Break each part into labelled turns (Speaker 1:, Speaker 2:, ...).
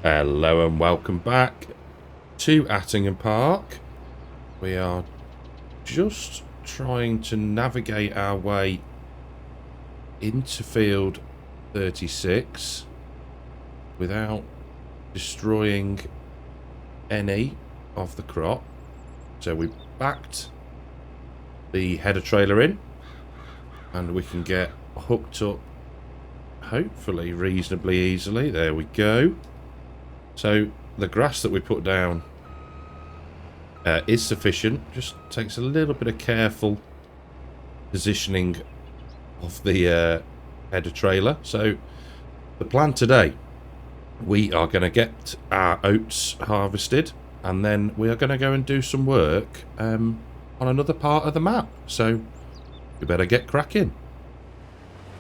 Speaker 1: Hello and welcome back to Attingham Park. We are just trying to navigate our way into field 36 without destroying any of the crop. So we backed the header trailer in and we can get hooked up hopefully reasonably easily. There we go. So the grass that we put down is sufficient, just takes a little bit of careful positioning of the header trailer. So the plan today, we are going to get our oats harvested and then we are going to go and do some work on another part of the map. So we better get cracking.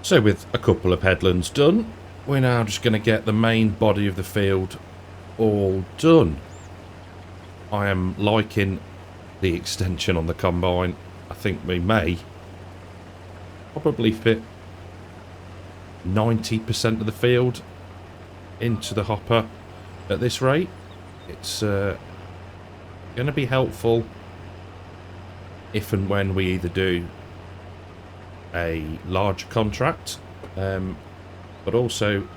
Speaker 1: So with a couple of headlands done, we're now just going to get the main body of the field all done. I am liking the extension on the combine. I think we may probably fit 90% of the field into the hopper at this rate. It's going to be helpful if and when we either do a large contract, but also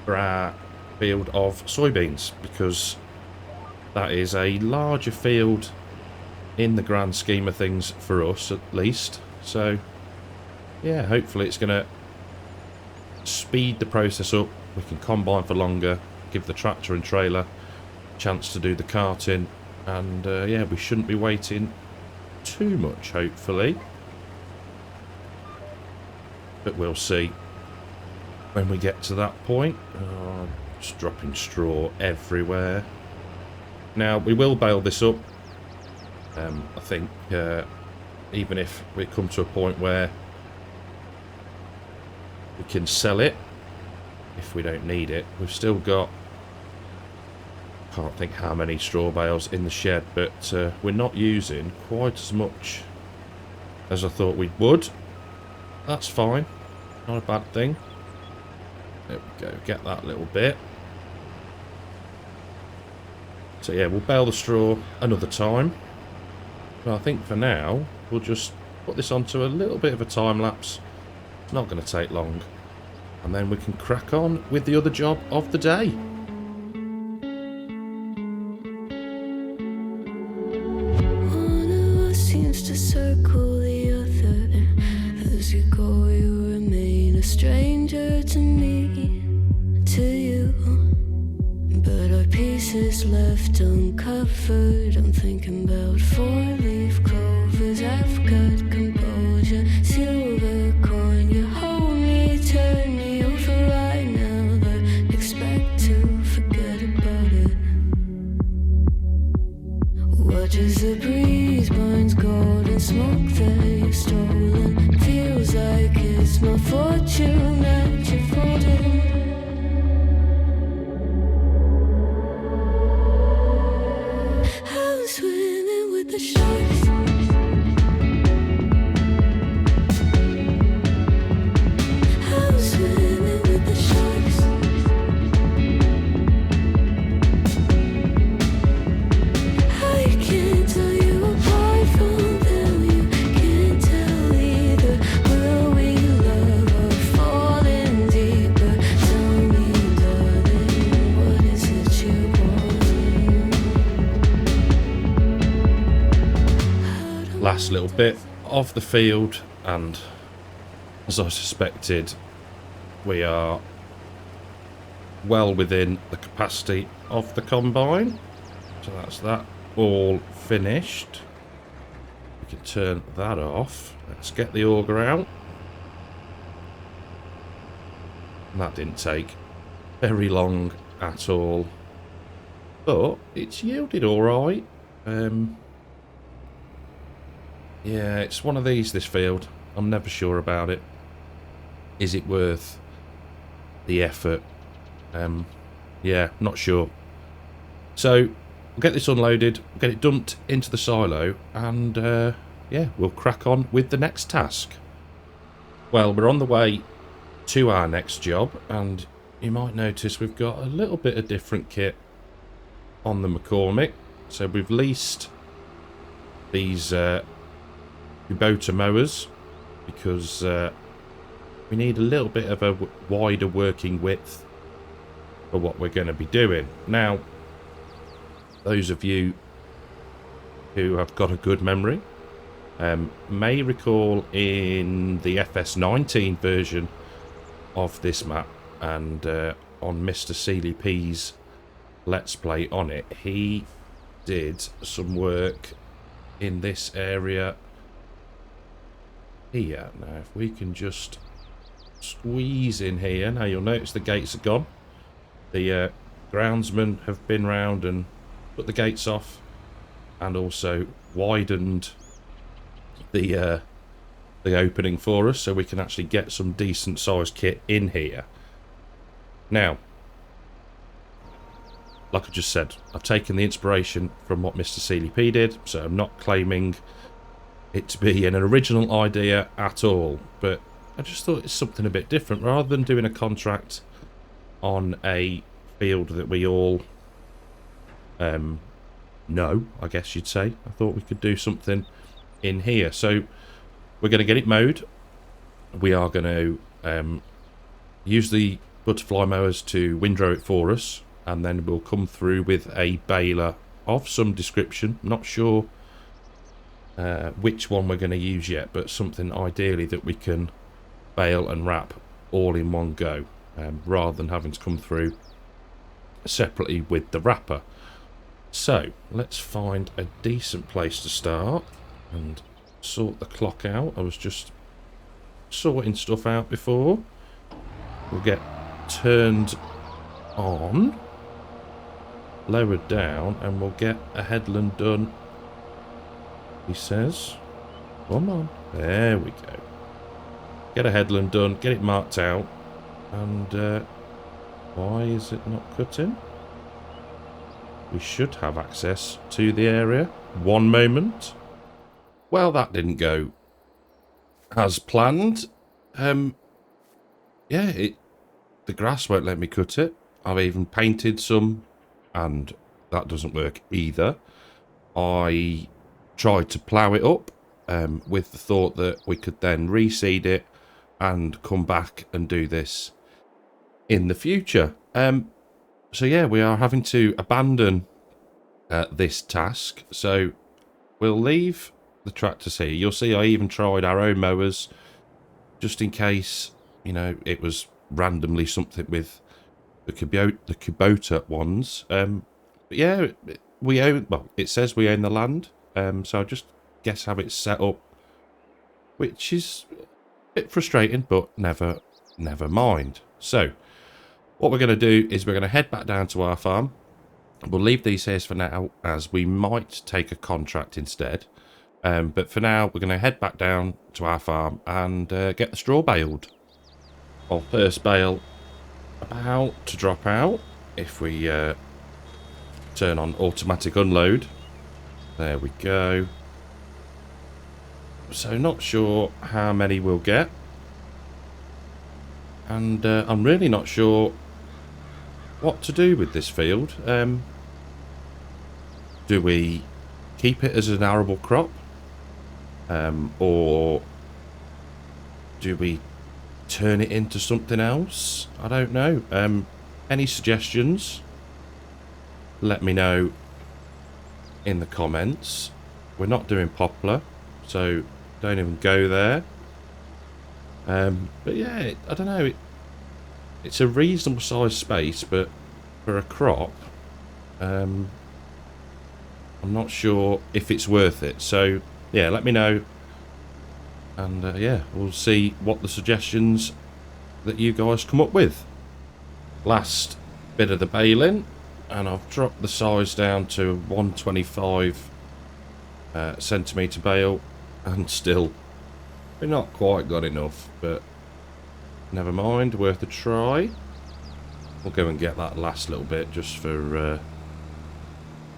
Speaker 1: for our field of soybeans, because that is a larger field in the grand scheme of things for us at least. So yeah, hopefully it's going to speed the process up. We can combine for longer, give the tractor and trailer a chance to do the carting, and yeah, we shouldn't be waiting too much hopefully, but we'll see when we get to that point. Just dropping straw everywhere. Now we will bale this up. I think even if we come to a point where we can sell it if we don't need it, we've still got, can't think how many straw bales in the shed, but we're not using quite as much as I thought we would. That's fine, not a bad thing. There we go, get that little bit. So yeah, we'll bale the straw another time. But I think for now, we'll just put this onto a little bit of a time lapse. It's not going to take long. And then we can crack on with the other job of the day.
Speaker 2: One of us seems to circle the other. As you go, you remain a stranger to me, to you. But our pieces left uncovered. I'm thinking about four-leaf clovers. I've got composure, silver coin. You hold me, turn me over right now, but expect to forget about it. Watch as the breeze burns golden smoke that you've stolen. Feels like it's my fortune that you're folding. I'm swimming with the sharks. I'm swimming with the sharks. I can't tell you apart from them. You can't tell either. Will we love or fall in deeper? Tell me, darling, what is it you want?
Speaker 1: Last little bit of the field, and as I suspected, we are well within the capacity of the combine. So that's that all finished. We can turn that off. Let's get the auger out. And that didn't take very long at all, but it's yielded all right. Yeah, it's one of these, this field. I'm never sure about it. Is it worth the effort? Yeah, not sure. So we'll get this unloaded, we'll get it dumped into the silo, and yeah, we'll crack on with the next task. Well, we're on the way to our next job, and you might notice we've got a little bit of different kit on the McCormick. So we've leased these Kubota mowers because we need a little bit of a wider working width for what we're going to be doing. Now, those of you who have got a good memory may recall in the FS19 version of this map, and on Mr. Sealy P's Let's Play on it, he did some work in this area here. Now, if we can just squeeze in here. Now, you'll notice the gates are gone. The groundsmen have been round and put the gates off, and also widened the opening for us so we can actually get some decent sized kit in here. Now, like I just said, I've taken the inspiration from what Mr. Sealy P did, so I'm not claiming it to be an original idea at all, but I just thought it's something a bit different. Rather than doing a contract on a field that we all know, I guess you'd say, I thought we could do something in here. So we're going to get it mowed. We are going to use the butterfly mowers to windrow it for us, and then we'll come through with a baler of some description. Not sure which one we're going to use yet, but something ideally that we can bale and wrap all in one go, rather than having to come through separately with the wrapper. So let's find a decent place to start and sort the clock out. I was just sorting stuff out before. We'll get turned on, lowered down, and we'll get a headland done, he says. Come on, there we go. Get a headland done, get it marked out, and why is it not cutting? We should have access to the area. One moment. Well, that didn't go as planned. Yeah, the grass won't let me cut it. I've even painted some, and that doesn't work either. I tried to plough it up with the thought that we could then reseed it and come back and do this in the future. So yeah, we are having to abandon this task. So we'll leave the tractors here. You'll see I even tried our own mowers, just in case, you know, it was randomly something with the Kubota ones. But yeah, we own, well, it says we own the land. So I just guess how it's set up, which is a bit frustrating, but never mind. So what we're going to do is we're going to head back down to our farm. We'll leave these here for now, as we might take a contract instead. But for now, we're going to head back down to our farm and get the straw baled. Our first bale about to drop out if we turn on automatic unload. There we go. So not sure how many we'll get. And I'm really not sure what to do with this field. Do we keep it as an arable crop? Or do we turn it into something else? I don't know. Any suggestions? Let me know in the comments. We're not doing poplar, so don't even go there. But yeah, I don't know. It's a reasonable sized space, but for a crop, I'm not sure if it's worth it. So yeah, let me know, and yeah, we'll see what the suggestions that you guys come up with. Last bit of the baling, and I've dropped the size down to 125 centimetre bale, and still we're not quite got enough, but never mind, worth a try. We'll go and get that last little bit just for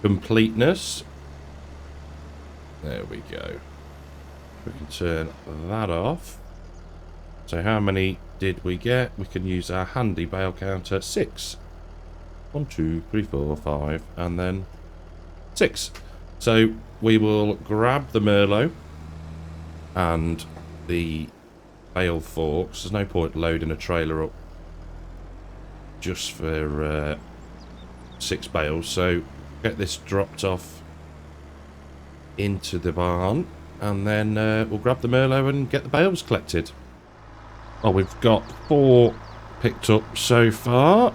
Speaker 1: completeness. There we go. We can turn that off. So how many did we get? We can use our handy bale counter. 6. 1, 2, 3, 4, 5, and then 6. So we will grab the Merlot and the bale forks. There's no point loading a trailer up just for 6 bales. So get this dropped off into the barn, and then we'll grab the Merlot and get the bales collected. Oh, we've got 4 picked up so far,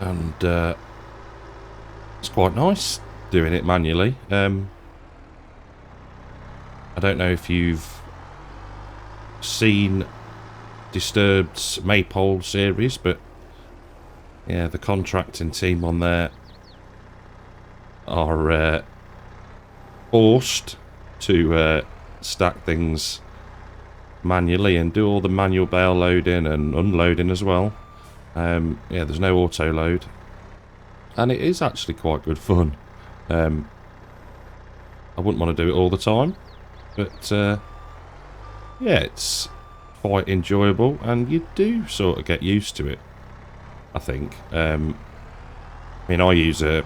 Speaker 1: and it's quite nice doing it manually. I don't know if you've seen Disturbed's Maypole series, but yeah, the contracting team on there are forced to stack things manually and do all the manual bale loading and unloading as well. Yeah, there's no auto load, and it is actually quite good fun. I wouldn't want to do it all the time, but yeah, it's quite enjoyable, and you do sort of get used to it, I think. I mean, I use an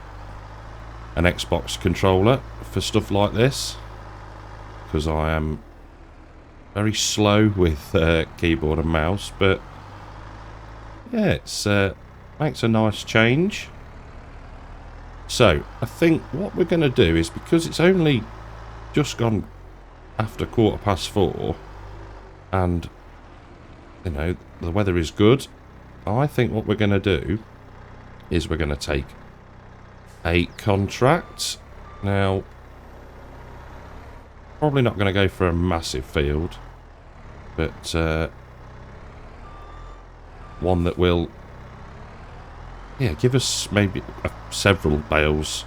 Speaker 1: Xbox controller for stuff like this because I am very slow with keyboard and mouse, but yeah, it's makes a nice change. So I think what we're going to do is, because it's only just gone after 4:15 and you know the weather is good, I think what we're going to do is we're going to take a contract. Now, probably not going to go for a massive field, but one that will, yeah, give us maybe several bales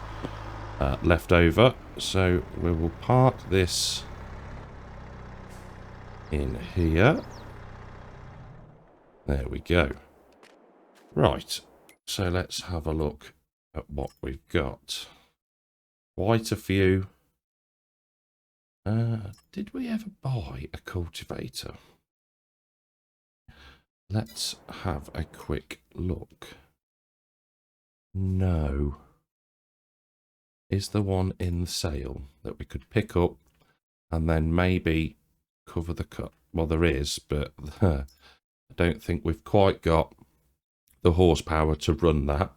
Speaker 1: left over. So we will park this in here. There we go. Right, so let's have a look at what we've got. Quite a few. Did we ever buy a cultivator? Let's have a quick look. No. Is there one in the sale that we could pick up and then maybe cover the cut? Well, there is, but I don't think we've quite got the horsepower to run that.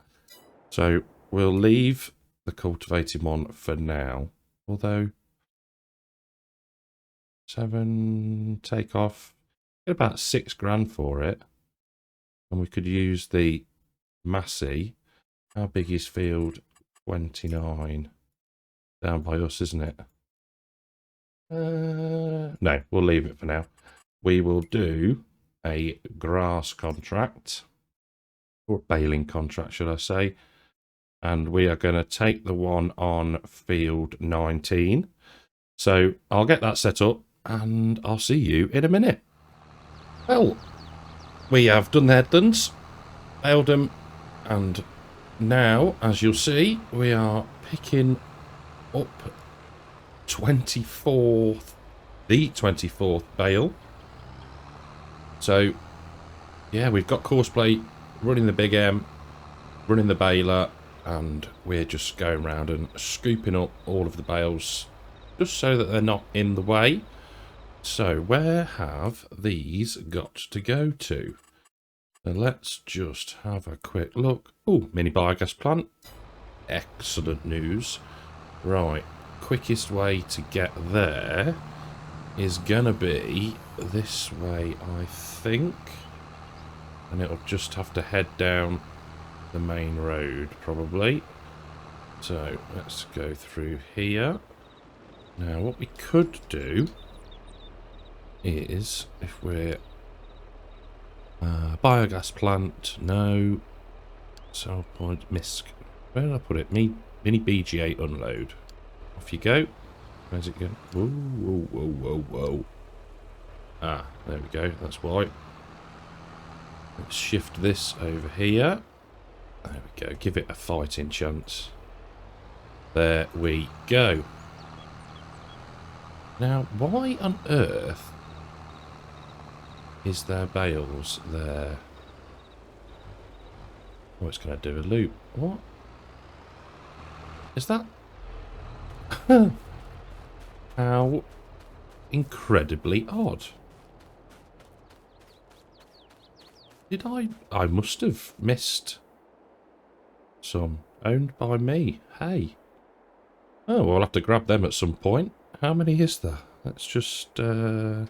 Speaker 1: So we'll leave the cultivating one for now. Although 7 take off, get about £6 for it, and we could use the Massey. How big is field? 29 down by us, isn't it? No, we'll leave it for now. We will do a grass contract, or baling contract should I say, and we are going to take the one on field 19. So I'll get that set up and I'll see you in a minute. Well, we have done the headlands, baled them, and now, as you'll see, we are picking up the 24th bale. So yeah, we've got course plate running the Big M, running the baler, and we're just going around and scooping up all of the bales just so that they're not in the way. So where have these got to go to? So let's just have a quick look. Oh, mini biogas plant. Excellent news. Right, quickest way to get there is gonna be this way, I think. And it'll just have to head down the main road, probably. So let's go through here. Now, what we could do is, if we're biogas plant, no. Sell point, misc. Where did I put it? Mini BG8 unload. Off you go. Where's it going? Whoa, whoa, whoa, whoa, whoa. Ah, there we go. That's why. Let's shift this over here. There we go. Give it a fighting chance. There we go. Now, why on earth Is there bales there? Oh, it's going to do a loop. What? Is that? How incredibly odd. Did I must have missed some. Owned by me. Hey. Oh, well, I'll have to grab them at some point. How many is there? Let's just have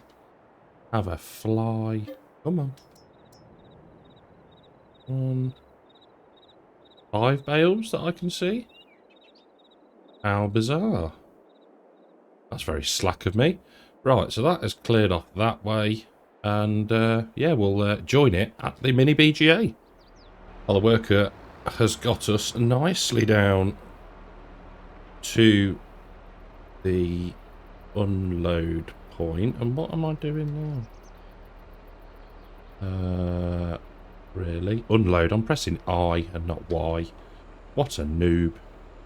Speaker 1: a fly. Come on. 5 bales that I can see. How bizarre. That's very slack of me. Right, so that has cleared off that way. And, yeah, we'll join it at the mini BGA. Well, the worker has got us nicely down to the unload point. And what am I doing now? Really? Unload. I'm pressing I and not Y. What a noob.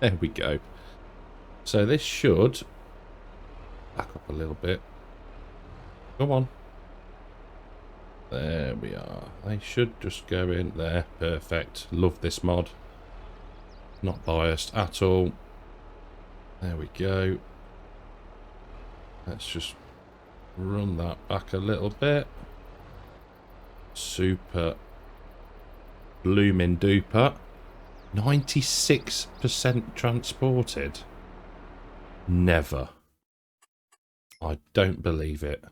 Speaker 1: There we go. So this should back up a little bit. Come on. There we are. They should just go in there. Perfect. Love this mod. Not biased at all. There we go. Let's just run that back a little bit. Super bloomin' duper. 96% transported. Never. I don't believe it.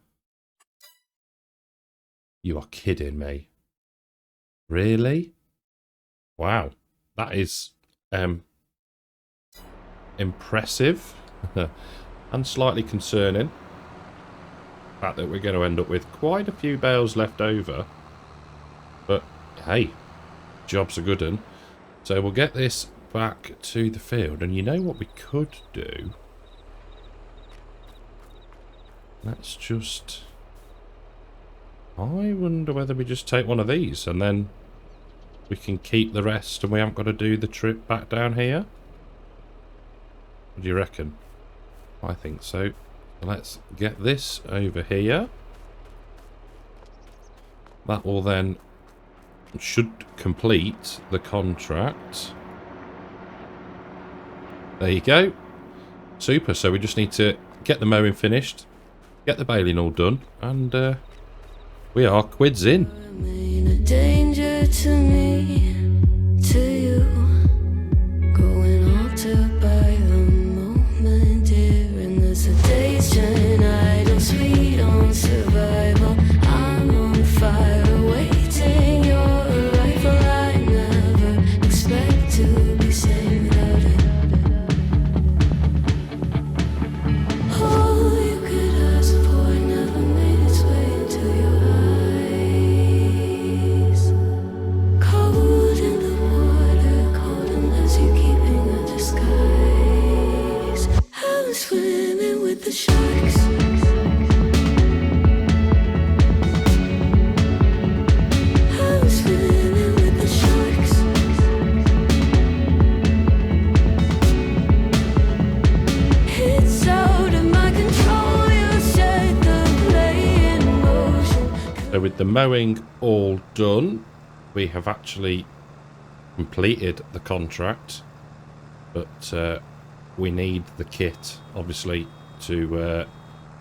Speaker 1: You are kidding me. Really? Wow. That is impressive and slightly concerning. The fact that we're going to end up with quite a few bales left over. But hey, job's a good one. So we'll get this back to the field. And you know what we could do? Let's just... I wonder whether we just take one of these and then we can keep the rest and we haven't got to do the trip back down here. What do you reckon? I think so. Let's get this over here. That will then should complete the contract. There you go. Super. So we just need to get the mowing finished, get the baling all done, and we are quids in.
Speaker 2: Remain a danger to me, to you. Going altered by the moment, dear. And there's a day's shine, idle, sweet on survival. I'm on fire, waiting your arrival. I never expect to be sane without it. All you could ask for never made its way into your eyes. Cold in the water, cold unless you're keeping a disguise. I was swimming with the sharks. I was swimming with the sharks. It's out of my control. You set the play in motion.
Speaker 1: So with the mowing all done, we have actually completed the contract, but we need the kit, obviously, to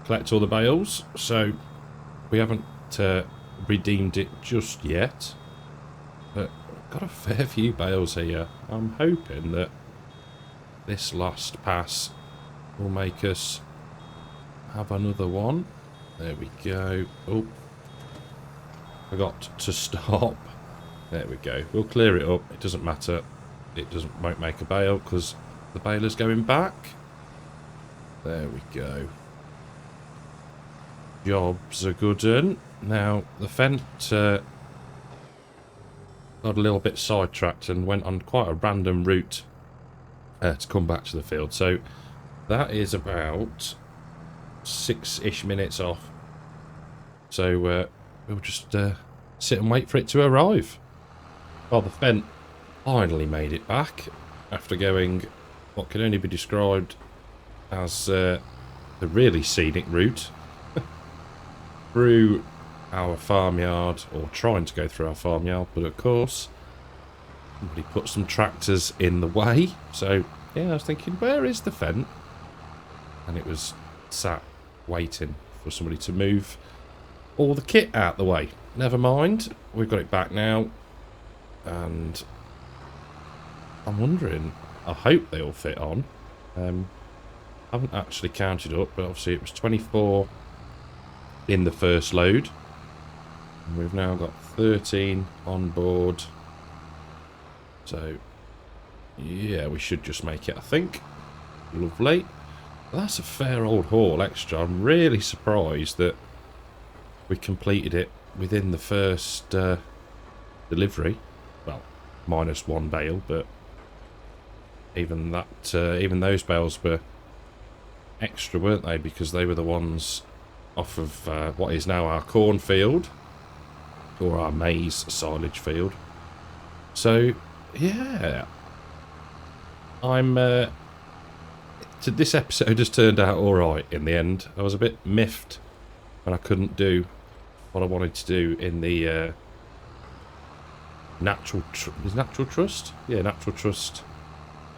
Speaker 1: collect all the bales. So we haven't redeemed it just yet, but we've got a fair few bales here. I'm hoping that this last pass will make us have another one. There we go. Oh, forgot to stop. There we go. We'll clear it up. It doesn't matter. It won't make a bale because the baler's going back. There we go. Job's a good one. Now, the Fent got a little bit sidetracked and went on quite a random route to come back to the field. So that is about 6-ish minutes off. So we'll just sit and wait for it to arrive. Well, the Fent finally made it back after going what can only be described as the really scenic route through our farmyard, or trying to go through our farmyard, but of course somebody put some tractors in the way. So yeah, I was thinking, where is the fence? And it was sat waiting for somebody to move all the kit out the way. Never mind, we've got it back now, and I'm wondering, I hope they all fit on. I haven't actually counted up, but obviously it was 24 in the first load, and we've now got 13 on board. So yeah, we should just make it, I think. Lovely. That's a fair old haul extra. I'm really surprised that we completed it within the first delivery. Well, minus one bale, but even that, even those bales were extra, weren't they? Because they were the ones off of what is now our cornfield, or our maize silage field. So yeah, this episode has turned out all right in the end. I was a bit miffed when I couldn't do what I wanted to do in the natural trust? Yeah, natural trust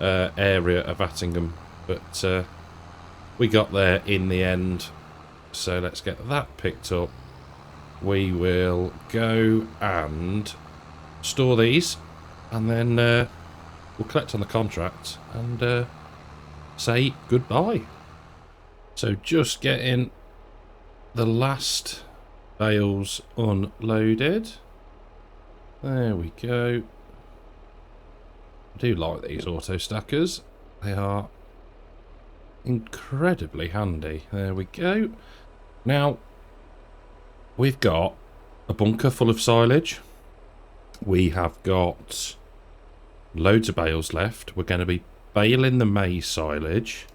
Speaker 1: area of Attingham, but we got there in the end. So let's get that picked up. We will go and store these, and then we'll collect on the contract and say goodbye. So just getting the last bales unloaded. There we go. I do like these auto stackers. They are incredibly handy. There we go. Now we've got a bunker full of silage. We have got loads of bales left. We're going to be baling the maize silage.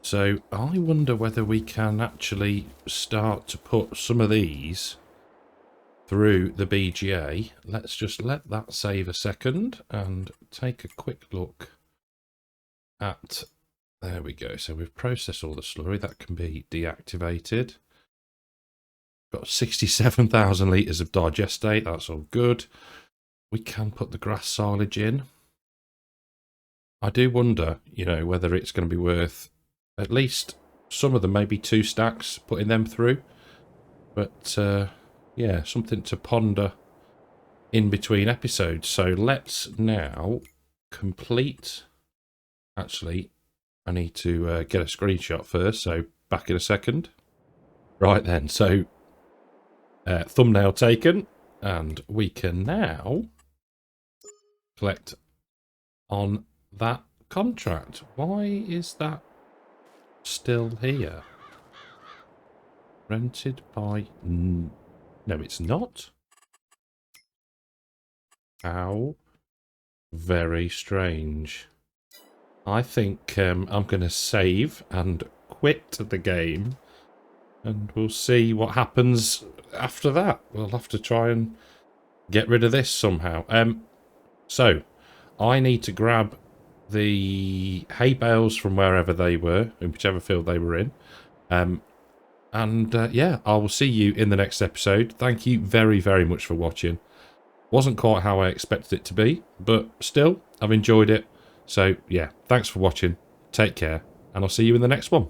Speaker 1: So I wonder whether we can actually start to put some of these through the BGA. Let's just let that save a second and take a quick look at... There we go. So we've processed all the slurry. That can be deactivated. Got 67,000 litres of digestate. That's all good. We can put the grass silage in. I do wonder, you know, whether it's going to be worth at least some of them, maybe 2 stacks, putting them through. But yeah, something to ponder in between episodes. So let's now complete... Actually, I need to get a screenshot first, so back in a second. Right then, so thumbnail taken, and we can now collect on that contract. Why is that still here? Rented by... No, it's not. How very strange. I think I'm going to save and quit the game, and we'll see what happens after that. We'll have to try and get rid of this somehow. So I need to grab the hay bales from wherever they were, in whichever field they were in. Yeah, I will see you in the next episode. Thank you very, very much for watching. Wasn't quite how I expected it to be, but still, I've enjoyed it. So, yeah, thanks for watching. Take care, and I'll see you in the next one.